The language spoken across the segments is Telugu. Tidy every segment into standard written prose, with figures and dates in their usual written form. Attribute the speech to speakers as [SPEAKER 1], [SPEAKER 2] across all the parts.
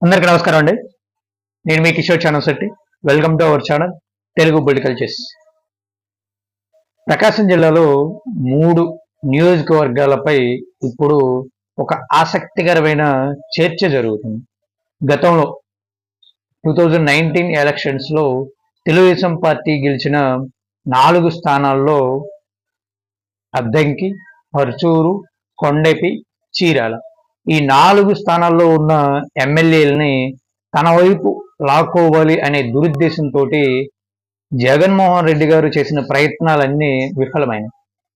[SPEAKER 1] అందరికీ నమస్కారం అండి. నేను మీ Kishore Chanavashetti. Welcome to our channel Telugu political chess. Prakasam జిల్లాలో 3 నియోజకవర్గాలపై ఇప్పుడు ఒక ఆసక్తికరమైన చర్చ జరుగుతుంది. గతంలో 2019 ఎలక్షన్స్లో తెలుగుదేశం పార్టీ గెలిచిన 4 స్థానాల్లో అద్దంకి, పర్చూరు, కొండెపి, చీరాల ఈ 4 స్థానాల్లో ఉన్న ఎమ్మెల్యేలని తన వైపు లాక్కోవాలి అనే దురుద్దేశంతో జగన్మోహన్ రెడ్డి గారు చేసిన ప్రయత్నాలన్నీ విఫలమైనవి.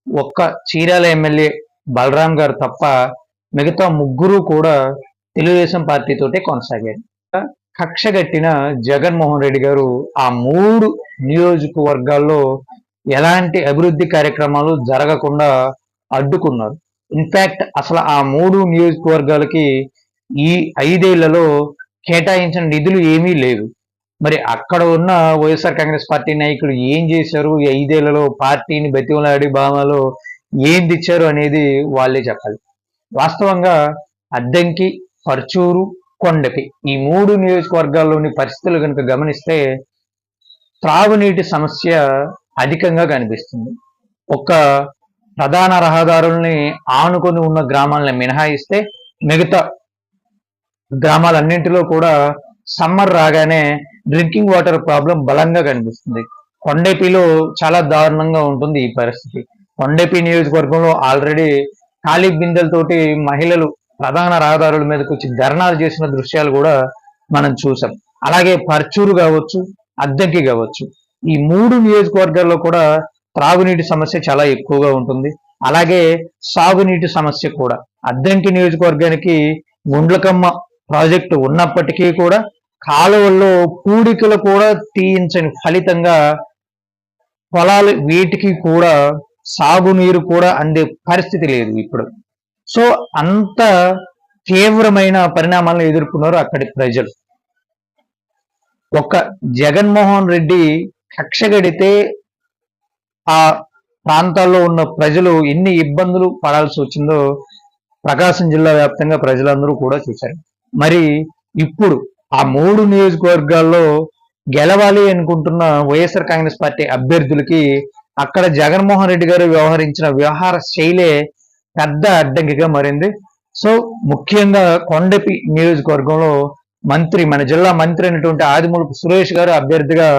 [SPEAKER 1] ఒక్క చీరాల ఎమ్మెల్యే బలరాం గారు తప్ప మిగతా ముగ్గురు కూడా తెలుగుదేశం పార్టీతోటే కొనసాగారు. కక్షగట్టిన జగన్మోహన్ రెడ్డి గారు ఆ 3 నియోజకవర్గాల్లో ఎలాంటి అభివృద్ధి కార్యక్రమాలు జరగకుండా అడ్డుకున్నారు. ఇన్ఫాక్ట్ అసలు ఆ 3 నియోజకవర్గాలకి ఈ 5 ఏళ్లలో కేటాయించిన నిధులు ఏమీ లేవు. మరి అక్కడ ఉన్న వైఎస్ఆర్ కాంగ్రెస్ పార్టీ నాయకులు ఏం చేశారు, ఈ 5 ఏళ్లలో పార్టీని బతిమలాడి బామాలో ఏం తెచ్చారు అనేది వాళ్ళే చెప్పాలి. వాస్తవంగా అద్దంకి, పర్చూరు, కొండపి ఈ 3 నియోజకవర్గాల్లోని పరిస్థితులు కనుక గమనిస్తే త్రాగునీటి సమస్య అధికంగా కనిపిస్తుంది. ఒక ప్రధాన రహదారుల్ని ఆనుకొని ఉన్న గ్రామాలను మినహాయిస్తే మిగతా గ్రామాలన్నింటిలో కూడా సమ్మర్ రాగానే డ్రింకింగ్ వాటర్ ప్రాబ్లం బలంగా కనిపిస్తుంది. కొండేపిలో చాలా దారుణంగా ఉంటుంది ఈ పరిస్థితి. కొండేపి నియోజకవర్గంలో ఆల్రెడీ ఖాళీ బిందెలతోటి మహిళలు ప్రధాన రహదారుల మీదకి వచ్చి ధర్నాలు చేసిన దృశ్యాలు కూడా మనం చూసాం. అలాగే పర్చూరు కావచ్చు, అద్దంకి కావచ్చు, ఈ 3 నియోజకవర్గాల్లో కూడా త్రాగునీటి సమస్య చాలా ఎక్కువగా ఉంటుంది. అలాగే సాగునీటి సమస్య కూడా. అద్దంకి నియోజకవర్గానికి గుండ్లకమ్మ ప్రాజెక్టు ఉన్నప్పటికీ కూడా కాలువల్లో పూడికలు కూడా తీయించని ఫలితంగా పొలాలు వీటికి కూడా సాగునీరు కూడా అందే పరిస్థితి లేదు ఇప్పుడు. సో అంత తీవ్రమైన పరిణామాలను ఎదుర్కొన్నారు అక్కడి ప్రజలు. ఒక్క జగన్మోహన్ రెడ్డి కక్షగడితే ఆ ప్రాంతాల్లో ఉన్న ప్రజలు ఎన్ని ఇబ్బందులు పడాల్సి వచ్చిందో ప్రకాశం జిల్లా వ్యాప్తంగా ప్రజలందరూ కూడా చూశారు. మరి ఇప్పుడు ఆ 3 నియోజకవర్గాల్లో గెలవాలి అనుకుంటున్న వైఎస్ఆర్ కాంగ్రెస్ పార్టీ అభ్యర్థులకి అక్కడ జగన్మోహన్ రెడ్డి గారు వ్యవహరించిన వ్యవహార శైలే పెద్ద అడ్డంకిగా మారింది. సో ముఖ్యంగా కొండపి నియోజకవర్గంలో మన జిల్లా మంత్రి అయినటువంటి ఆదిమూలపు సురేష్ గారు అభ్యర్థిగా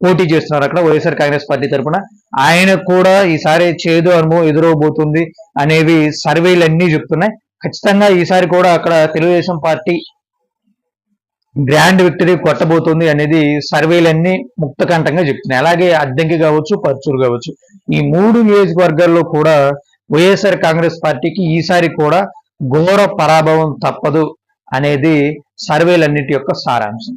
[SPEAKER 1] పోటీ చేస్తున్నారు అక్కడ వైఎస్ఆర్ కాంగ్రెస్ పార్టీ తరఫున. ఆయన కూడా ఈసారి చేదు అనుభవం ఎదురవబోతుంది అనేవి సర్వేలన్నీ చెప్తున్నాయి. ఖచ్చితంగా ఈసారి కూడా అక్కడ తెలుగుదేశం పార్టీ గ్రాండ్ విక్టరీ కొట్టబోతుంది అనేది సర్వేలన్నీ ముక్తకంఠంగా చెప్తున్నాయి. అలాగే అద్దంకి కావచ్చు, పర్చూరు కావచ్చు, ఈ 3 నియోజకవర్గాల్లో కూడా వైఎస్ఆర్ కాంగ్రెస్ పార్టీకి ఈసారి కూడా ఘోర పరాభవం తప్పదు అనేది సర్వేలన్నిటి యొక్క సారాంశం.